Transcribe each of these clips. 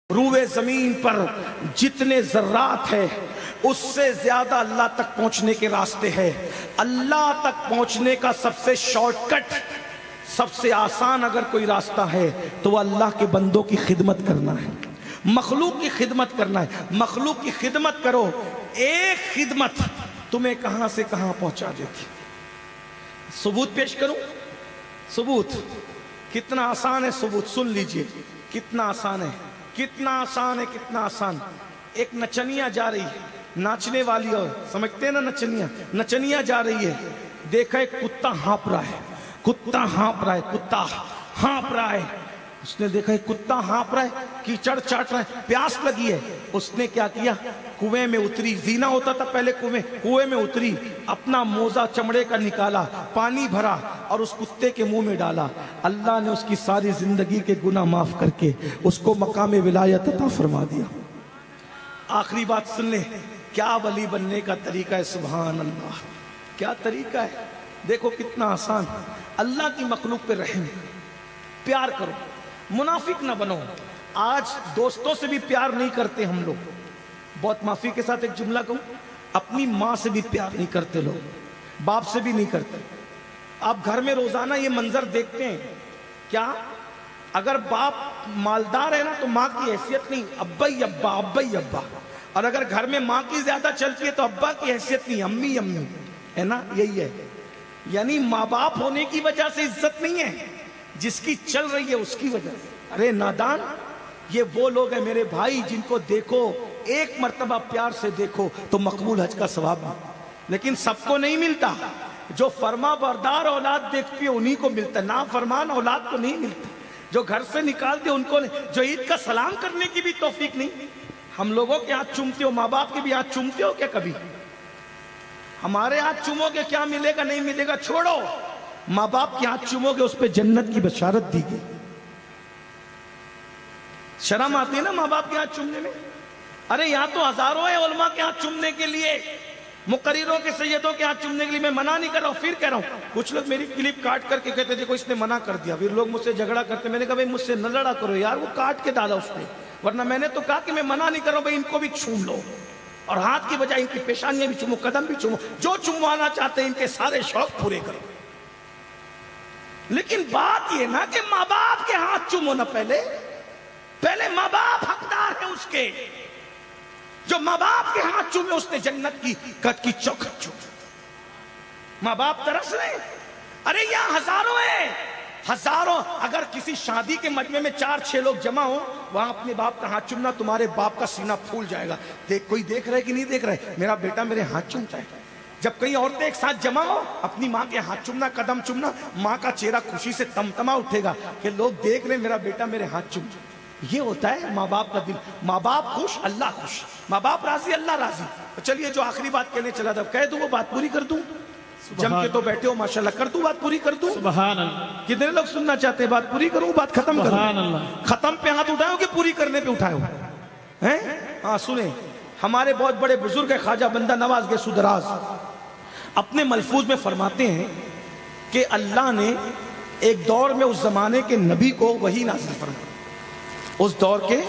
روئے زمین پر جتنے ذرات ہے اس سے زیادہ اللہ تک پہنچنے کے راستے ہیں۔ اللہ تک پہنچنے کا سب سے شارٹ کٹ، سب سے آسان اگر کوئی راستہ ہے تو وہ اللہ کے بندوں کی خدمت کرنا ہے، مخلوق کی خدمت کرنا ہے۔ مخلوق کی خدمت کرو، ایک خدمت تمہیں کہاں سے کہاں پہنچا دیتی۔ ثبوت پیش کروں؟ ثبوت کتنا آسان ہے، ثبوت سن لیجئے کتنا آسان ہے، کتنا آسان ہے، کتنا آسان۔ ایک نچنیا جا رہی ہے، ناچنے والی، اور سمجھتے ہیں نا نچنیا، نچنیا جا رہی ہے، دیکھا ایک کتا ہانپ رہا ہے، کتا ہانپ رہا ہے، کتا ہانپ رہا ہے۔ اس نے دیکھا ایک کتا ہانپ رہا ہے، کیچڑ چاٹ رہا ہے، پیاس لگی ہے۔ اس نے کیا کیا؟ کنویں میں اتری، زینا ہوتا تھا پہلے کنویں میں اتری، اپنا موزہ چمڑے کا نکالا، پانی بھرا اور اس کتے کے منہ میں ڈالا۔ اللہ نے اس کی ساری زندگی کے گناہ معاف کر کے اس کو مقام ولایت عطا فرما دیا۔ آخری بات سن لیں، کیا ولی بننے کا طریقہ ہے، سبحان اللہ، کیا طریقہ ہے، دیکھو کتنا آسان۔ اللہ کی مخلوق پہ رحم، پیار کرو، منافق نہ بنو۔ آج دوستوں سے بھی پیار نہیں کرتے ہم لوگ، بہت معافی کے ساتھ ایک جملہ کہوں، اپنی ماں سے بھی پیار نہیں کرتے لوگ، باپ سے بھی نہیں کرتے۔ آپ گھر میں روزانہ یہ منظر دیکھتے ہیں کیا؟ اگر باپ مالدار ہے نا تو ماں کی حیثیت نہیں، ابا ہی ابا، ابا ہی ابا۔ اور اگر گھر میں ماں کی زیادہ چلتی ہے تو ابا کی حیثیت نہیں، امی امی، ہے نا؟ یہی ہے، یعنی ماں باپ ہونے کی وجہ سے عزت نہیں ہے، جس کی چل رہی ہے اس کی وجہ سے۔ ارے نادان، یہ وہ لوگ ہیں میرے بھائی جن کو دیکھو، ایک مرتبہ پیار سے دیکھو تو مقبول حج کا ثواب ملتا، لیکن سب کو نہیں ملتا۔ جو فرما بردار اولاد دیکھتی ہے انہی کو ملتا ہے، نافرمان اولاد کو نہیں ملتا۔ جو گھر سے نکالتے ان کو نہیں، جو عید کا سلام کرنے کی بھی توفیق نہیں۔ ہم لوگوں کے ہاتھ چومتے ہو، ماں باپ کے بھی ہاتھ چومتے ہو کیا کبھی؟ ہمارے ہاتھ چومو گے، کیا ملے گا نہیں ملے گا چھوڑو، ماں باپ کے ہاتھ چومو گے اس پہ جنت کی بشارت دی گئی۔ شرم آتی ہے نا ماں باپ کے ہاتھ چومنے میں؟ ارے یہاں تو ہزاروں ہیں علماء کے ہاتھ چومنے کے لیے، مقرروں کے، سیدوں کے ہاتھ چومنے کے لیے۔ میں منع نہیں کر رہا ہوں، پھر کہہ رہا ہوں، کچھ لوگ میری کلپ کاٹ کر کے کہتے دیکھو اس نے منع کر دیا، پھر لوگ مجھ سے جھگڑا کرتے۔ میں نے کہا بھائی مجھ سے نہ لڑا کرو یار، وہ کاٹ کے ڈالا اس نے، ورنہ میں نے تو کہا کہ میں منع نہیں کر رہا ہوں بھائی ان کو بھی چوم لو، اور ہاتھ کی بجائے ان کی پیشانیاں بھی چومو، قدم بھی چومو، جو چوموانا چاہتے ہیں ان کے سارے شوق پورے کرو۔ لیکن بات یہ نا کہ ماں باپ کے ہاتھ چومو نا، پہلے ماں باپ حقدار ہیں اس کے۔ جو ماں باپ کے ہاتھ چومے اس نے جنت کی کٹ کی چوکھٹ چومی۔ ماں باپ ترس رہے، ارے یہاں ہزاروں ہیں، ہزاروں۔ اگر کسی شادی کے مجمع میں 4-6 لوگ جمع ہو، وہاں اپنے باپ کا ہاتھ چومنا، تمہارے باپ کا سینہ پھول جائے گا۔ کوئی دیکھ رہا ہے کہ نہیں دیکھ رہا ہے؟ میرا بیٹا میرے ہاتھ چومتا ہے۔ جب کئی عورتیں ایک ساتھ جمع ہو، اپنی ماں کے ہاتھ چومنا، قدم چومنا، ماں کا چہرہ خوشی سے تمتما اٹھے گا کہ لوگ دیکھ رہے میرا بیٹا میرے ہاتھ چومتا۔ یہ ہوتا ہے ماں باپ کا دل۔ ماں باپ خوش، اللہ خوش، ماں باپ راضی، اللہ راضی۔ چلیے جو آخری بات کہنے چلا تھا، کہہ دوں وہ بات پوری کر دوں؟ جم کے تو بیٹھے ہو ماشاءاللہ، کر دوں بات پوری کر دوں؟ سبحان اللہ۔ کتنے لوگ سننا چاہتے ہیں بات پوری کروں، بات ختم کروں؟ سبحان اللہ۔ ختم پہ ہاتھ اٹھائے ہو کہ پوری کرنے پہ اٹھائے ہو؟ ہاں سنیں، ہمارے بہت بڑے بزرگ ہیں خواجہ بندہ نواز گے سدراز، اپنے ملفوظ میں فرماتے ہیں کہ اللہ نے ایک دور میں اس زمانے کے نبی کو وحی نازل فرمائی، اس دور کے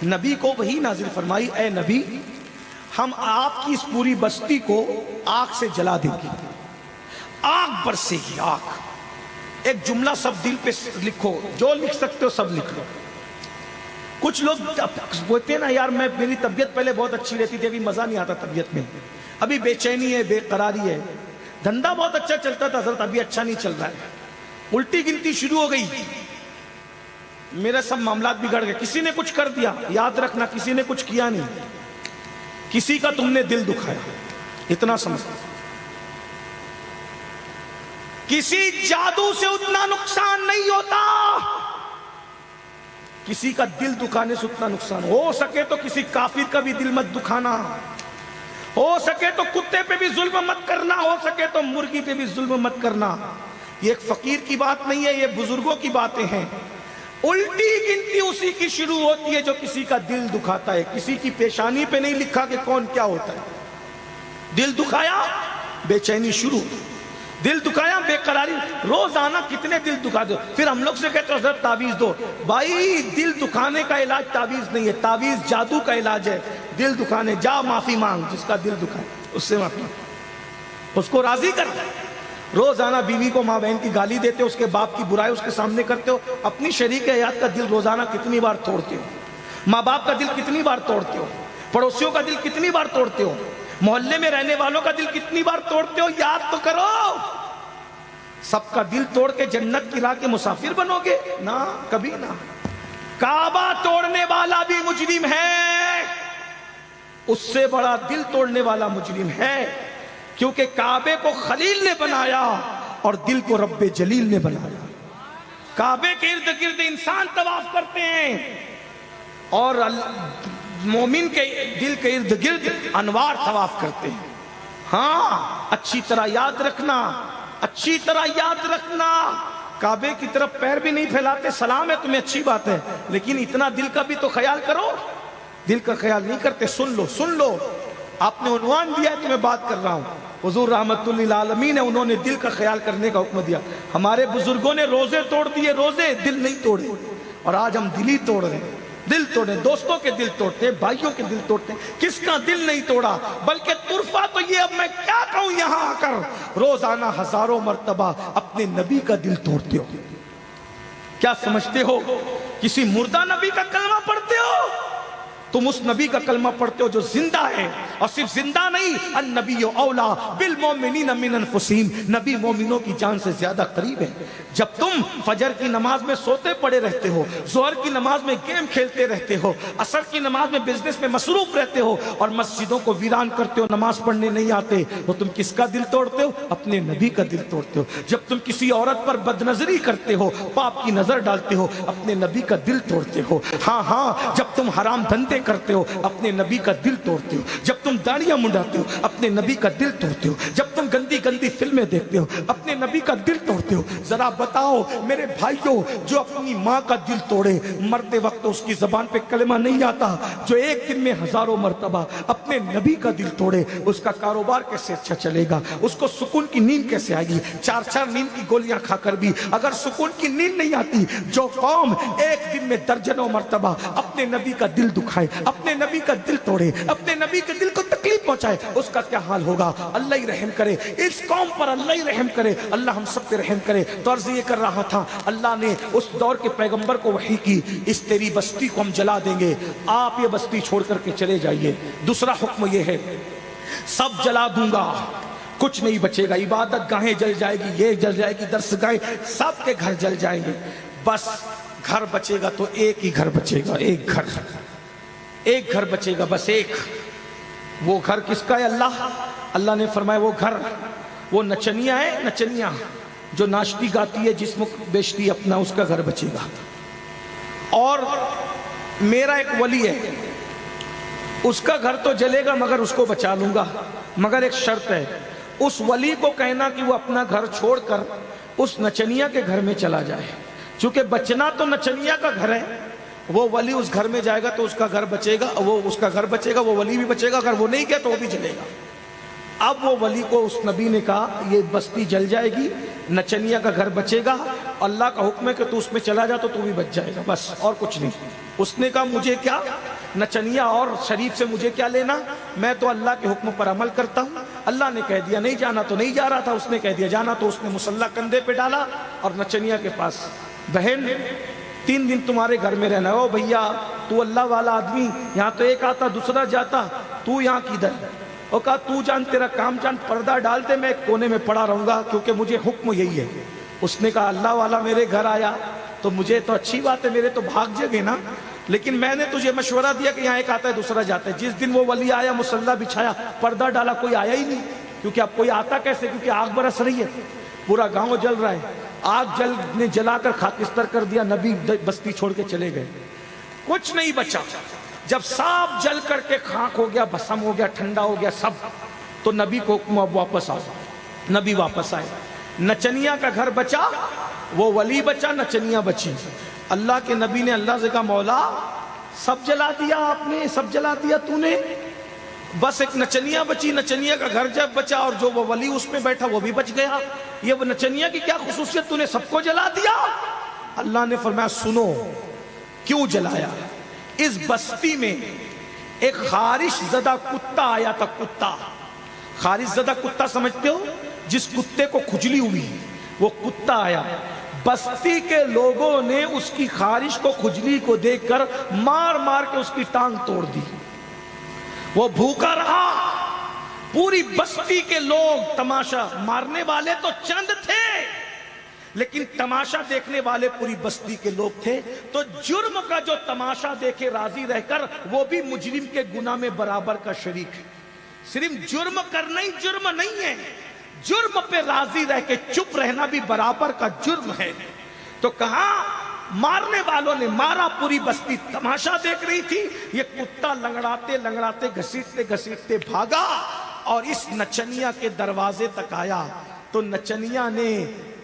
نبی کو وحی نازل فرمائی، اے نبی ہم آپ کی اس پوری بستی کو آگ سے جلا دیں گے، آگ برسے گی، آگ۔ ایک جملہ سب دل پہ لکھو، جو لکھ سکتے ہو سب لکھ لو۔ کچھ لوگ بولتے ہیں نا یار میری طبیعت پہلے بہت اچھی رہتی تھی، ابھی مزہ نہیں آتا طبیعت میں، ابھی بے چینی ہے، بے قراری ہے، دھندا بہت اچھا چلتا تھا حضرت، ابھی اچھا نہیں چل رہا ہے، الٹی گنتی شروع ہو گئی، میرا سب معاملات بگڑ گئے۔ کسی نے کچھ کر دیا، یاد رکھنا کسی نے کچھ کیا نہیں، کسی کا تم نے دل دکھایا، اتنا سمجھ۔ کسی جادو سے اتنا نقصان نہیں ہوتا، کسی کا دل دکھانے سے اتنا نقصان۔ ہو سکے تو کسی کافر کا بھی دل مت دکھانا، ہو سکے تو کتے پہ بھی ظلم مت کرنا، ہو سکے تو مرغی پہ بھی ظلم مت کرنا۔ یہ ایک فقیر کی بات نہیں ہے، یہ بزرگوں کی باتیں ہیں۔ الٹی گنتی اسی کی شروع ہوتی ہے جو کسی کا دل دکھاتا ہے۔ کسی کی پیشانی پہ نہیں لکھا کہ کون کیا ہوتا ہے، دل دکھایا بے چینی شروع، دل دکھایا بے قراری، روزانہ کتنے دل دکھا دو. پھر ہم لوگ سے کہتے ہو حضرت تعویذ دو. بھائی دل دکھانے کا علاج تعویذ نہیں ہے، تعویذ جادو کا علاج ہے. دل دکھانے جا معافی مانگ، جس کا دل دکھائے اس سے معافی مانگ، اس کو راضی کر. روزانہ بیوی کو ماں بہن کی گالی دیتے ہو، اس کے باپ کی برائی اس کے سامنے کرتے ہو. اپنی شریک حیات کا دل روزانہ کتنی بار توڑتے ہو؟ ماں باپ کا دل کتنی بار توڑتے ہو؟ پڑوسیوں کا دل کتنی بار توڑتے ہو؟ محلے میں رہنے والوں کا دل کتنی بار توڑتے ہو؟ یاد تو کرو. سب کا دل توڑ کے جنت کی راہ کے مسافر بنو گے؟ نہ، کبھی نہ. کعبہ توڑنے والا بھی مجرم ہے، اس سے بڑا دل توڑنے والا مجرم ہے، کیونکہ کعبے کو خلیل نے بنایا اور دل کو رب جلیل نے بنایا. کعبے کے ارد گرد انسان طواف کرتے ہیں اور مومن کے دل کے ارد گرد انوار طواف کرتے ہیں. ہاں اچھی طرح یاد رکھنا، اچھی طرح یاد رکھنا. کعبے کی طرف پیر بھی نہیں پھیلاتے، سلام ہے تمہیں، اچھی بات ہے، لیکن اتنا دل کا بھی تو خیال کرو. دل کا خیال نہیں کرتے. سن لو آپ نے عنوان دیا ہے تو میں بات کر رہا ہوں. حضور رحمت للعالمین ہے، انہوں نے دل کا خیال کرنے کا حکم دیا. ہمارے بزرگوں نے روزے توڑ دیے، روزے، دل نہیں توڑے. اور آج ہم دل ہی توڑ رہے ہیں. دل توڑے، دوستوں کے دل توڑتے، بھائیوں کے دل توڑتے. کس کا دل نہیں توڑا؟ بلکہ طرفہ تو یہ، اب میں کیا کہوں یہاں آ کر، روزانہ ہزاروں مرتبہ اپنے نبی کا دل توڑتے ہو. کیا سمجھتے ہو کسی مردہ نبی کا کلمہ پڑھتے ہو؟ تم اس نبی کا کلمہ پڑھتے ہو جو زندہ ہے، اور صرف زندہ نہیں، النبی اولا بالمؤمنین من انفسہم، نبی مومنوں کی جان سے زیادہ قریب ہے. جب تم فجر کی نماز میں سوتے پڑے رہتے ہو، ظہر کی نماز میں گیم کھیلتے رہتے ہو، عصر کی نماز میں بزنس میں مصروف رہتے ہو، اور مسجدوں کو ویران کرتے ہو، نماز پڑھنے نہیں آتے، تو تم کس کا دل توڑتے ہو؟ اپنے نبی کا دل توڑتے ہو. جب تم کسی عورت پر بدنظری کرتے ہو، پاپ کی نظر ڈالتے ہو، اپنے نبی کا دل توڑتے ہو. ہاں جب تم حرام دھندے کرتے ہو، اپنے نبی کا دل توڑتے ہو. جب تم داڑیاں منڈاتے ہو، اپنے نبی کا دل توڑتے ہو. جب تم گندی فلمیں دیکھتے ہو، اپنے نبی کا دل توڑتے ہو. ذرا بتاؤ میرے بھائیوں، جو اپنی ماں کا دل توڑے، مرتے وقت اس کی زبان پہ کلمہ نہیں آتا، جو ایک دن میں ہزاروں مرتبہ اپنے نبی کا دل توڑے، اس کا کاروبار کیسے اچھا چلے گا؟ اس کو سکون کی نیند کیسے آئے گی؟ 4 نیند کی گولیاں کھا کر بھی اگر سکون کی نیند نہیں آتی. جو قوم ایک دن میں درجنوں مرتبہ اپنے نبی کا دل دکھائے، اپنے نبی کا دل توڑے، اپنے نبی کے دل کو تکلیف پہنچائے، اس کا کیا حال ہوگا؟ اللہ ہی رحم کرے اس قوم پر، اللہ ہی رحم کرے، اللہ ہم سب پہ رحم کرے. تو عرض یہ کر رہا تھا، اللہ نے اس دور کے پیغمبر کو وحی کی، اس تیری بستی کو ہم جلا دیں گے، آپ یہ بستی چھوڑ کر کے چلے جائیے. دوسرا حکم یہ ہے، سب جلا دوں گا، کچھ نہیں بچے گا. عبادت گاہیں جل جائے گی، یہ جل جائے گی، درس گاہیں، سب کے گھر جل جائیں گے. بس گھر بچے گا تو ایک ہی گھر بچے گا، ایک گھر بچے گا، بس ایک. وہ گھر کس کا ہے؟ اللہ نے فرمایا وہ گھر، وہ نچنیاں ہے، نچنیاں جو ناشتی گاتی ہے، جسم بیچتی اپنا، اس کا گھر بچے گا. اور میرا ایک ولی ہے، اس کا گھر تو جلے گا مگر اس کو بچا لوں گا. مگر ایک شرط ہے، اس ولی کو کہنا کہ وہ اپنا گھر چھوڑ کر اس نچنیا کے گھر میں چلا جائے، چونکہ بچنا تو نچنیا کا گھر ہے. وہ ولی اس گھر میں جائے گا تو اس کا گھر بچے گا، وہ اس کا گھر بچے گا، وہ ولی بھی بچے گا. اگر وہ نہیں گیا تو وہ بھی جلے گا. اب وہ ولی کو اس نبی نے کہا یہ بستی جل جائے گی، نچنیا کا گھر بچے گا، اللہ کا حکم ہے کہ تو اس میں چلا جا تو بھی بچ جائے گا، بس اور کچھ نہیں. اس نے کہا مجھے کیا نچنیا اور شریف سے مجھے کیا لینا، میں تو اللہ کے حکم پر عمل کرتا ہوں. اللہ نے کہہ دیا نہیں جانا تو نہیں جا رہا تھا، اس نے کہہ دیا جانا تو اس نے مسلح کندھے پہ ڈالا اور نچنیا کے پاس، بہن 3 دن تمہارے گھر میں رہنا ہے. او بھیا تو اللہ والا آدمی، یہاں تو ایک آتا دوسرا جاتا، تو یہاں کدھر؟ اور کہا تو جان، تیرا کام جان، پردہ ڈالتے میں ایک کونے میں پڑا رہوں گا کیونکہ مجھے حکم یہی ہے. اس نے کہا اللہ والا میرے گھر آیا تو مجھے تو اچھی بات ہے، میرے تو بھاگ جگے نا، لیکن میں نے تجھے مشورہ دیا کہ یہاں ایک آتا ہے دوسرا جاتا ہے. جس دن وہ ولی آیا، مسلح بچھایا، پردہ ڈالا، کوئی آیا ہی نہیں. کیونکہ اب کوئی آتا کیسے؟ کیونکہ آگ برس رہی ہے، پورا گاؤں جل رہا ہے. آگ نے جلا کر خاکستر کر دیا، نبی بستی چھوڑ کے چلے گئے، کچھ نہیں بچا. جب صاف جل کر کے خاک ہو گیا، بھسم ہو گیا، ٹھنڈا ہو گیا سب، تو نبی کو حکم اب واپس آؤ. نبی واپس آئے، نچنیا کا گھر بچا، وہ ولی بچا، نچنیا بچی. اللہ کے نبی نے اللہ سے کہا مولا سب جلا دیا آپ نے، سب جلا دیا تو نے، بس ایک نچنیا بچی. نچنیا کا گھر جب بچا اور جو وہ ولی اس میں بیٹھا وہ بھی بچ گیا. یہ وہ نچنیا کی کیا خصوصیت، تو نے سب کو جلا دیا؟ اللہ نے فرمایا سنو کیوں جلایا۔ اس بستی میں ایک خارش زدہ کتا آیا تھا، کتا، خارش زدہ کتا سمجھتے ہو، جس کتے کو کھجلی ہوئی، وہ کتا آیا۔ بستی کے لوگوں نے اس کی خارش کو، کھجلی کو دیکھ کر مار مار کے اس کی ٹانگ توڑ دی، وہ بھوکا رہا۔ پوری بستی کے لوگ، تماشا مارنے والے تو چند تھے لیکن تماشا دیکھنے والے پوری بستی کے لوگ تھے، تو جرم کا جو تماشا دیکھے راضی رہ کر وہ بھی مجرم کے گناہ میں برابر کا شریک ہے۔ صرف جرم کرنا ہی جرم نہیں ہے، جرم پہ راضی رہ کے چپ رہنا بھی برابر کا جرم ہے۔ تو کہا مارنے والوں نے مارا، پوری بستی تماشا دیکھ رہی تھی، یہ کتا لنگڑاتے لنگڑاتے گھسیٹتے گھسیٹتے بھاگا اور اس نچنیا کے دروازے تک آیا۔ تو نچنیا نے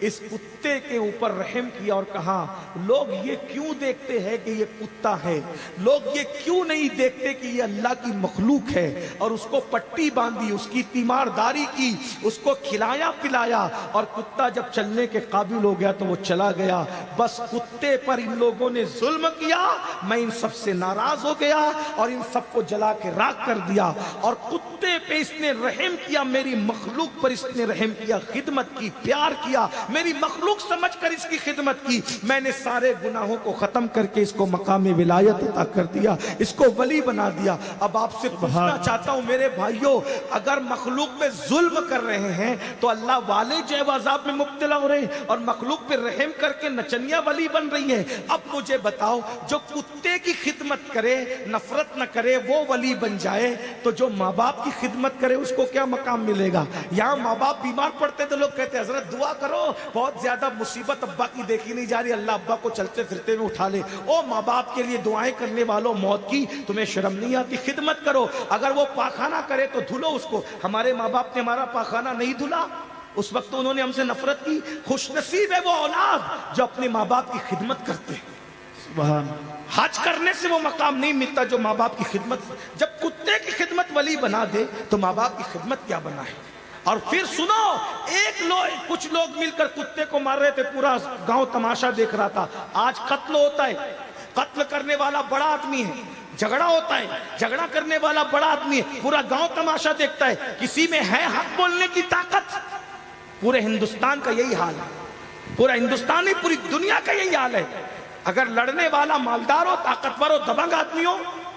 اس کتے کے اوپر رحم کیا اور کہا لوگ یہ کیوں دیکھتے ہیں کہ یہ کتا ہے، لوگ یہ کیوں نہیں دیکھتے کہ یہ اللہ کی مخلوق ہے، اور اس کو پٹی باندھی، اس کی تیمارداری کی، اس کو کھلایا پلایا، اور کتا جب چلنے کے قابل ہو گیا تو وہ چلا گیا۔ بس کتے پر ان لوگوں نے ظلم کیا، میں ان سب سے ناراض ہو گیا اور ان سب کو جلا کے راکھ کر دیا، اور کتے پہ اس نے رحم کیا، میری مخلوق پر اس نے رحم کیا، خدمت کی، پیار کیا، میری مخلوق سمجھ کر اس کی خدمت کی، میں نے سارے گناہوں کو ختم کر کے اس کو مقام ولایت عطا کر دیا، اس کو ولی بنا دیا۔ اب آپ سے پوچھنا چاہتا ہوں میرے بھائیوں، اگر مخلوق پہ ظلم کر رہے ہیں تو اللہ والے جو ہے وہ عذاب میں مبتلا ہو رہے ہیں، اور مخلوق پہ رحم کر کے نچنیا ولی بن رہی ہے۔ اب مجھے بتاؤ، جو کتے کی خدمت کرے، نفرت نہ کرے، وہ ولی بن جائے، تو جو ماں باپ کی خدمت کرے اس کو کیا مقام ملے گا؟ یہاں ماں باپ بیمار پڑتے تو لوگ کہتے ہیں حضرت دعا کرو، بہت زیادہ مصیبت ابا کی دیکھی نہیں جا رہی، اللہ ابا کو چلتے پھرتے میں اٹھا لے۔ او ماں باپ کے لیے دعائیں کرنے والوں، موت کی تمہیں شرم نہیں آتی؟ خدمت کرو، اگر وہ پاخانہ کرے تو دھلو اس کو۔ ہمارے ماں باپ نے ہمارا پاخانہ نہیں دھلا، اس وقت انہوں نے ہم سے نفرت کی۔ خوش نصیب ہے وہ اولاد جو اپنے ماں باپ کی خدمت کرتے ہیں۔ سبحان، حج کرنے سے وہ مقام نہیں ملتا جو ماں باپ کی خدمت۔ جب کتے کی خدمت ولی بنا دے تو ماں باپ کی خدمت کیا بنا ہے؟ اور پھر سنو، کچھ لوگ مل کر کتے کو مار رہے تھے، پورا گاؤں تماشا دیکھ رہا تھا۔ آج قتل ہوتا ہے، قتل کرنے والا بڑا آدمی ہے، جھگڑا ہوتا ہے، جھگڑا کرنے والا بڑا آدمی ہے، پورا گاؤں تماشا دیکھتا ہے۔ کسی میں ہے حق بولنے کی طاقت؟ پورے ہندوستان کا یہی حال ہے، پورا ہندوستان نہیں، پوری دنیا کا یہی حال ہے۔ اگر لڑنے والا مالدار ہو، طاقتور ہو، دبنگ آدمی ہو،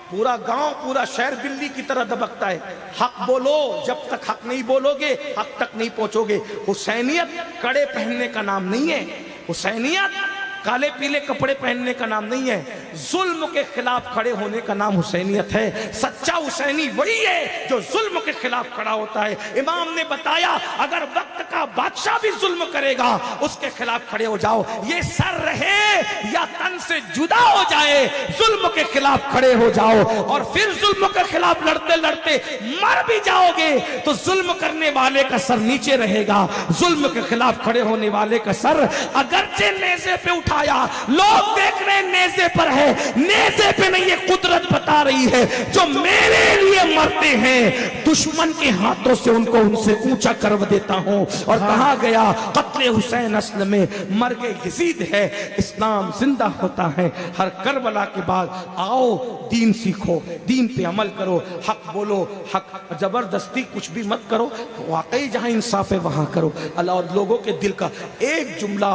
پورا گاؤں، پورا شہر بلی کی طرح دبکتا ہے۔ حق بولو، جب تک حق نہیں بولو گے حق تک نہیں پہنچو گے۔ حسینیت کڑے پہننے کا نام نہیں ہے، حسینیت کالے پیلے کپڑے پہننے کا نام نہیں ہے، ظلم کے خلاف کھڑے ہونے کا نام حسینیت ہے۔ سچا حسینی وہی ہے جو ظلم کے خلاف کھڑا ہوتا ہے۔ امام نے بتایا اگر وقت کا بادشاہ بھی ظلم کرے گا اس کے خلاف کھڑے ہو جاؤ، یہ سر رہے یا تن سے جدا ہو جائے، ظلم کے خلاف کھڑے ہو جاؤ، اور پھر ظلم کے خلاف لڑتے لڑتے مر بھی جاؤ گے تو ظلم کرنے والے کا سر نیچے رہے گا، ظلم کے خلاف کھڑے ہونے والے کا سر اگرچہ نیزے پہ اٹھا، لوگ دیکھ رہے ہیں نیزے پر ہے، نیزے پہ نہیں، یہ قدرت بتا رہی ہے جو میرے لیے مرتے ہیں دشمن کے ہاتھوں سے ان کو ان سے اونچا کر دیتا ہوں۔ اور کہا گیا قتل حسین اصل میں مرگ یزید ہے، اسلام زندہ ہوتا ہے ہر کربلا کے بعد۔ آؤ دین سیکھو، دین پہ عمل کرو، حق بولو، حق زبردستی کچھ بھی مت کرو، واقعی جہاں انصاف ہے وہاں کرو۔ اللہ اور لوگوں کے دل کا ایک جملہ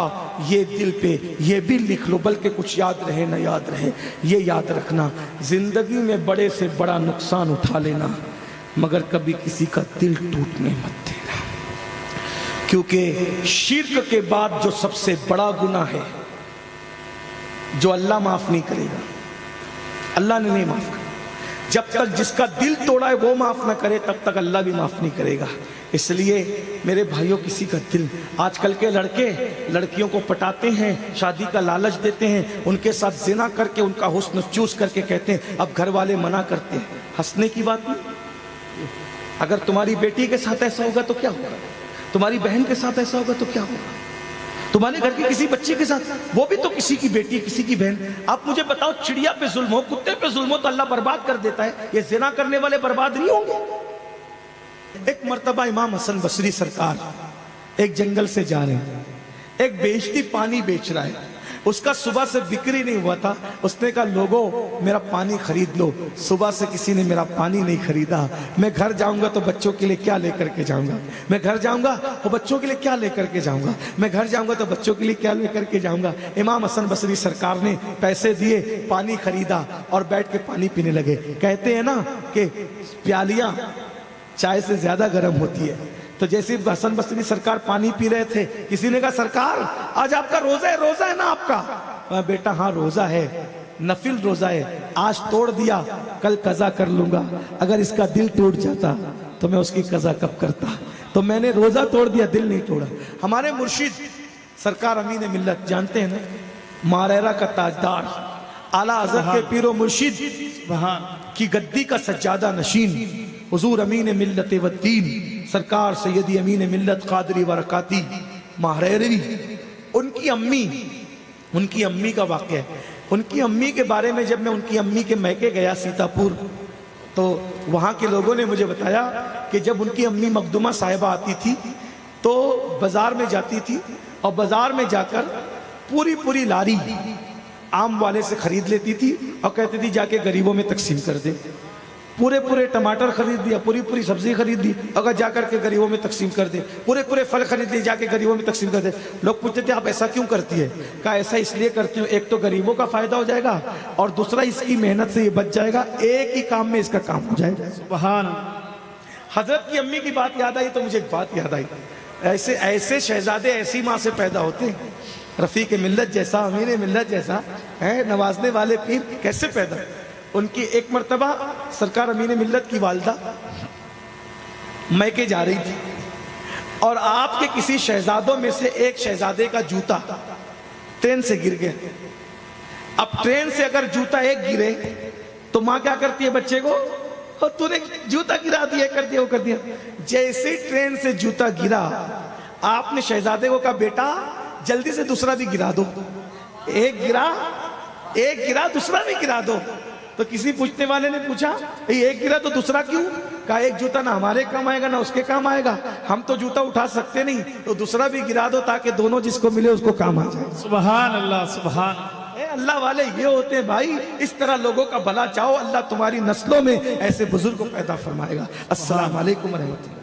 یہ دل پہ یہ بھی لکھ لو، بلکہ کچھ یاد رہے نہ یاد رہے، یہ یاد رکھنا، زندگی میں بڑے سے بڑا نقصان اٹھا لینا مگر کبھی کسی کا دل ٹوٹنے مت دینا، کیونکہ شرک کے بعد جو سب سے بڑا گناہ ہے جو اللہ معاف نہیں کرے گا، اللہ نے نہیں معاف کرے، جب تک جس کا دل توڑا ہے وہ معاف نہ کرے تب تک اللہ بھی معاف نہیں کرے گا۔ اس لیے میرے بھائیوں، کسی کا دل، آج کل کے لڑکے لڑکیوں کو پٹاتے ہیں، شادی کا لالچ دیتے ہیں، ان کے ساتھ زنا کر کے ان کا حسن چوس کر کے کہتے ہیں اب گھر والے منع کرتے ہیں۔ ہنسنے کی بات نہیں، اگر تمہاری بیٹی کے ساتھ ایسا ہوگا تو کیا ہوگا، تمہاری بہن کے ساتھ ایسا ہوگا تو کیا ہوگا، تمہارے گھر کی کسی بچی کے ساتھ، وہ بھی تو کسی کی بیٹی، کسی کی بہن۔ آپ مجھے بتاؤ، چڑیا پہ ظلم ہو، کتے پہ ظلم ہو تو اللہ برباد کر دیتا ہے، یہ زنا کرنے والے برباد نہیں ہوں گے؟ ایک مرتبہ امام حسن بصری سرکار ایک جنگل سے جا رہے ہیں، ایک بیچتی پانی بیچ رہا ہے، اس کا صبح سے بکری نہیں ہوا تھا، اس نے کہا لوگوں میرا پانی خرید لو، صبح سے کسی نے میرا پانی نہیں خریدا، میں گھر جاؤں گا تو بچوں کے لیے کیا لے کر کے جاؤں گا، میں گھر جاؤں گا تو بچوں کے لیے کیا لے کر کے جاؤں گا، میں گھر جاؤں گا تو بچوں کے لیے کیا لے کر کے جاؤں گا۔ امام حسن بصری سرکار نے پیسے دیے، پانی خریدا اور بیٹھ کے پانی پینے لگے۔ کہتے ہیں نا کہ پیالیاں چائے سے زیادہ گرم ہوتی ہے، تو جیسے حسن بصری سرکار پانی پی رہے تھے، کسی نے کہا سرکار آج آپ کا روزہ ہے نا آپ کا؟ بیٹا ہاں روزہ ہے، نفل روزہ ہے، آج توڑ دیا کل قضا کر لوں گا، اگر اس کا دل ٹوٹ جاتا تو میں اس کی قضا کب کرتا، تو میں نے روزہ توڑ دیا، دل نہیں توڑا۔ ہمارے مرشد سرکار امین ملت جانتے ہیں نا، ماریرا کا تاجدار، اعلیٰ حضرت کے پیر و مرشد کی گدی کا سجادہ نشین حضور امین ملت والدین سرکار سیدی امین ملت قادری ورکاتی ماریروی، ان کی امی کا واقعہ ہے۔ ان کی امی کے بارے میں جب میں ان کی امی کے میکے گیا سیتا پور، تو وہاں کے لوگوں نے مجھے بتایا کہ جب ان کی امی مقدمہ صاحبہ آتی تھی تو بازار میں جاتی تھی اور بازار میں جا کر پوری لاری عام والے سے خرید لیتی تھی اور کہتی تھی جا کے غریبوں میں تقسیم کر دے، پورے ٹماٹر خرید دیا، پوری سبزی خرید دی، اگر جا کر کے غریبوں میں تقسیم کر دے، پورے پھل خرید لیے، جا کے غریبوں میں تقسیم کر دے۔ لوگ پوچھتے تھے آپ ایسا کیوں کرتی ہے؟ کہا ایسا اس لیے کرتی ہوں، ایک تو غریبوں کا فائدہ ہو جائے گا اور دوسرا اس کی محنت سے یہ بچ جائے گا، ایک ہی کام میں اس کا کام ہو جائے گا۔ سبحان اللہ۔ حضرت کی امی کی بات یاد آئی تو مجھے ایک بات یاد آئی، ایسے شہزادے ایسی ماں سے پیدا ہوتے ہیں، رفیق ملت جیسا، امین ملت جیسا ہے، نوازنے والے پیر کیسے پیدا؟ ان کی ایک مرتبہ سرکار امین ملت کی والدہ میکے جا رہی تھی اور آپ کے کسی شہزادوں میں سے ایک شہزادے کا جوتا ٹرین سے گر گیا۔ اب ٹرین سے اگر جوتا ایک گرے تو ماں کیا کرتی ہے بچے کو؟ تو نے جوتا گرا دیا، کر دیا، وہ کر دیا۔ جیسے ٹرین سے جوتا گرا، آپ نے شہزادے کو کہا بیٹا جلدی سے دوسرا بھی گرا دو، ایک گرا دوسرا بھی گرا دو۔ تو کسی پوچھنے والے نے پوچھا ایک گرا تو دوسرا کیوں؟ کہا ایک جوتا نہ ہمارے کام آئے گا نہ اس کے کام آئے گا، ہم تو جوتا اٹھا سکتے نہیں، تو دوسرا بھی گرا دو تاکہ دونوں جس کو ملے اس کو کام آ جائے۔ سبحان اللہ، سبحان اللہ والے یہ ہوتے ہیں بھائی، اس طرح لوگوں کا بھلا چاہو، اللہ تمہاری نسلوں میں ایسے بزرگوں پیدا فرمائے گا۔ السلام علیکم ورحمۃ اللہ۔